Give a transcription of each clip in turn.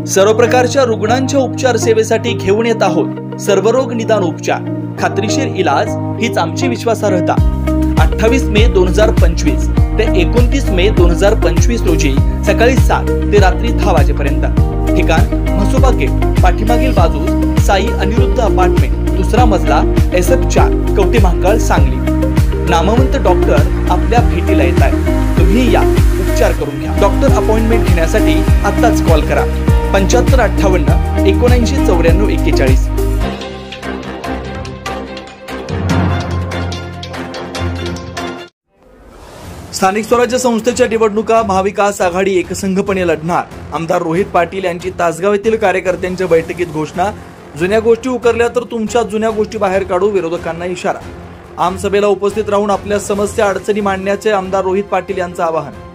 सर्व प्रकारच्या रुग्णांच्या उपचार सेवेसाठी घेऊन येत आहोत सर्वरोग निदान उपचार, खात्रीशीर इलाज हीच आमची विश्वासार्हता। 28 मे 2025 ते 29 मे 2025 रोजी सकाळी 7 ते रात्री 10 वाजेपर्यंत। ठिकाण म्हसोबा गेट, पाठीमागील बाजूस साई अनिरुद्ध अपार्टमेंट, दुसरा मजला, SF4, कवठे महांकाळ, सांगली। नामवंत डॉक्टर आपल्या भेटीला येत आहेत। तुम्ही या, उपचार करून घ्या। डॉक्टर अपॉइंटमेंट घेण्यासाठी आत्ताच कॉल करा 7558 79 94 41। स्थानिक स्वराज्य संस्थेच्या निवडणुका महाविकास आघाडी एकसंघपणे लढणार। आमदार रोहित पाटील यांची तासगाव येथील कार्यकर्त्यांच्या बैठकीत घोषणा। जुन्या गोष्टी उकरल्या तर तुमच्या जुन्या गोष्टी बाहेर काढू, विरोधकांना इशारा। आमसभेला उपस्थित राहून आपल्या समस्या अडचणी मांडण्याचे आमदार रोहित पाटील यांचं आवाहन।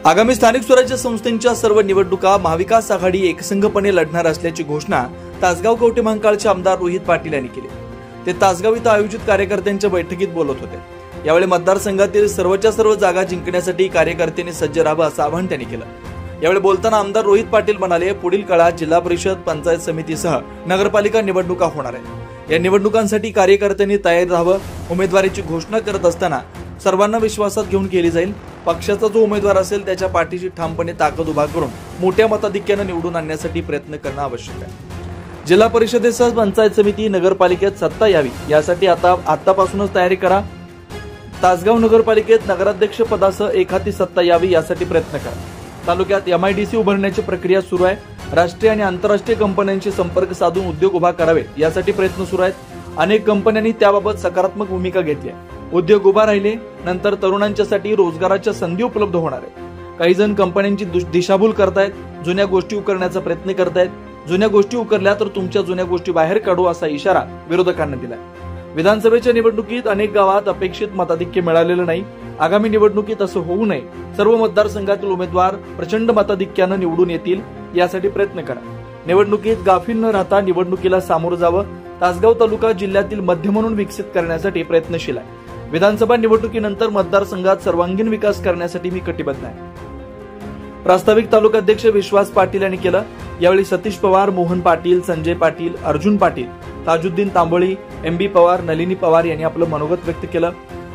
आगामी स्थानिक स्वराज्य संस्थांच्या सर्व निवडणुका महाविकास आघाडी एकसंघपणे लढणार असल्याची घोषणा तासगाव कवठे महांकाळचे आमदार रोहित पाटील यांनी केली। ते तासगाव इथं आयोजित कार्यकर्त्यांच्या बैठकीत बोलत होते। यावेळी मतदारसंघातील सर्वच्या सर्व जागा जिंकण्यासाठी कार्यकर्त्यांनी सज्ज राहावं असं आवाहन त्यांनी केलं। यावेळी बोलताना आमदार रोहित पाटील म्हणाले, पुढील काळात जिल्हा परिषद, पंचायत समितीसह नगरपालिका निवडणुका होणार आहेत। या निवडणुकांसाठी कार्यकर्त्यांनी तयार राहावं। उमेदवारीची घोषणा करत असताना सर्वांना विश्वासात घेऊन केली जाईल। पक्षाचा जो उमेदवार असेल त्याच्या पाठीशी ठामपणे ताकद उभा करून मोठ्या मताधिक्याने निवडून आणण्यासाठी प्रयत्न करणं आवश्यक आहे। जिल्हा परिषदेसह पंचायत समिती, नगरपालिकेत सत्ता यावी यासाठी आतापासूनच तयारी करा। तासगाव नगरपालिकेत नगराध्यक्ष पदासह एखादी सत्ता यावी यासाठी प्रयत्न करा। तालुक्यात MIDC उभारण्याची प्रक्रिया सुरू आहे। राष्ट्रीय आणि आंतरराष्ट्रीय कंपन्यांशी संपर्क साधून उद्योग उभा करावे यासाठी प्रयत्न सुरू आहेत। अनेक कंपन्यांनी त्याबाबत सकारात्मक भूमिका घेतली आहे। उद्योग उभा राहिले नंतर तरुणांच्यासाठी रोजगाराच्या संधी उपलब्ध होणार आहेत। काही जण कंपन्यांची दिशाभूल करतायत, जुन्या गोष्टी उकरण्याचा प्रयत्न करतायत। जुन्या गोष्टी उकरल्या तर तुमच्या जुन्या गोष्टी बाहेर काढू असा इशारा विरोधकांना दिलाय। विधानसभेच्या निवडणुकीत अनेक गावात अपेक्षित मताधिक्य मिळालेलं नाही। आगामी निवडणुकीत असं होऊ नये। सर्व मतदारसंघातील उमेदवार प्रचंड मताधिक्यानं निवडून येतील यासाठी प्रयत्न करा। निवडणुकीत गाफील न राहता निवडणुकीला सामोरं जावं। तासगाव तालुका जिल्ह्यातील मध्य म्हणून विकसित करण्यासाठी प्रयत्नशील आहे। विधानसभा निवडणुकीनंतर मतदारसंघात सर्वांगीण विकास करण्यासाठी मी कटिबद्ध आहे। प्रास्ताविक तालुकाध्यक्ष विश्वास पाटील यांनी केलं। यावेळी सतीश पवार, मोहन पाटील, संजय पाटील, अर्जुन पाटील, ताजुद्दीन तांबोळी, MB पवार, नलिनी पवार यांनी आपलं मनोगत व्यक्त केलं।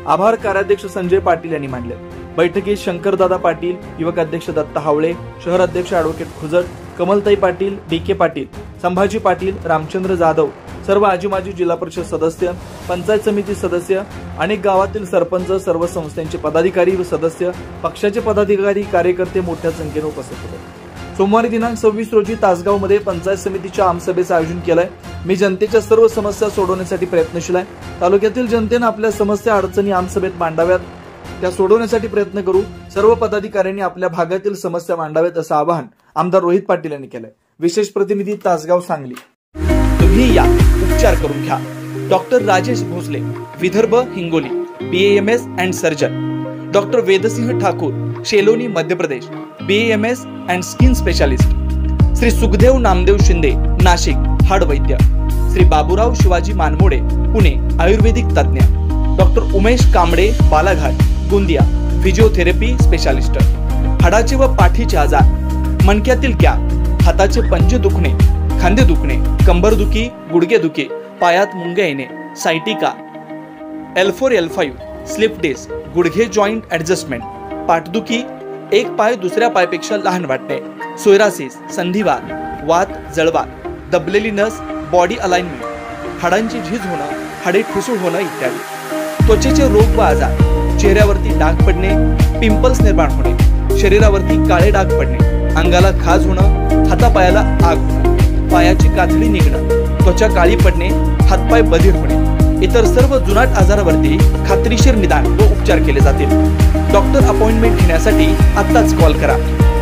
आभार कार्याध्यक्ष संजय पाटील यांनी मानले। बैठकीत शंकरदादा पाटील, युवक अध्यक्ष दत्ता हावळे, शहर अध्यक्ष ॲडव्होकेट खुजट, कमलताई पाटील, DK पाटील, संभाजी पाटील, रामचंद्र जाधव, सर्व आजी माजी जिल्हा परिषद सदस्य, पंचायत समिती सदस्य, अनेक गावातील सरपंच, सर्व संस्थांचे पदाधिकारी व सदस्य, पक्षाचे पदाधिकारी, कार्यकर्ते मोठ्या संख्येने उपस्थित होते। सोमवारी दिनांक 26 रोजी तासगावमध्ये पंचायत समितीच्या आमसभेचं आयोजन केलंय। मी जनतेच्या सर्व समस्या सोडवण्यासाठी प्रयत्नशील आहे। तालुक्यातील जनतेनं आपल्या समस्या अडचणी आमसभेत मांडाव्यात, त्या सोडवण्यासाठी प्रयत्न करू। सर्व पदाधिकाऱ्यांनी आपल्या भागातील समस्या मांडाव्यात असं आवाहन आमदार रोहित पाटील यांनी केलंय। विशेष प्रतिनिधी तासगाव, सांगली। तुम्ही या, उपचार करून घ्या। Doctor Rajesh Bhosale, Vidarbha, Hingoli, BAMS and surgeon. Doctor Vedsingh Thakur, Sheloni, Madhya Pradesh, BAMS and skin specialist. Shri Sukhdev Namdev Shinde, Nashik, हाड वैद्य। श्री बाबूराव शिवाजी मानमोडे, पुणे, आयुर्वेदिक तज्ञ। Doctor Umesh Kamble, Balaghat, Gondia, physiotherapy specialist. हाडाचे व पाठीचे आजार, मणक्यातील कॅप, हाताचे पंजे दुखणे, खांदे दुखणे, कंबरदुखी, गुडघेदुखी, पायात मुंग्या येणे, sciatica, L4 L5, slip disc, गुडघे जॉईंट ऍडजस्टमेंट, पाठदुखी, एक पाय दुसऱ्या पायापेक्षा लहान वाटणे, सोयरासिस, संधिवात, वात, जळवात, दबलेली नस, बॉडी अलाइनमेंट, हाडांची झीज होणं, हाडे ठिसूळ होणं इत्यादी। त्वचेचे रोग व आजार, चेहऱ्यावरती डाग पडणे, पिंपल्स निर्माण होणे, शरीरावरती काळे डाग पडणे, अंगाला खाज होणं, हातापायाला आग होणं, पायाची कातडी निघणं, त्वचा काळी पडणे, हातपाय बधीर होणे, इतर सर्व जुनाट आजारावरती खात्रीशीर निदान व उपचार केले जातील। डॉक्टर अपॉइंटमेंट घेण्यासाठी आत्ताच कॉल करा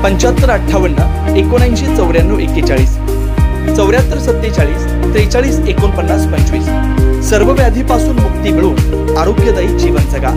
7558 79 94 41, 74 47 43 49 25। सर्व व्याधीपासून मुक्ती मिळवून आरोग्यदायी जीवन जगा।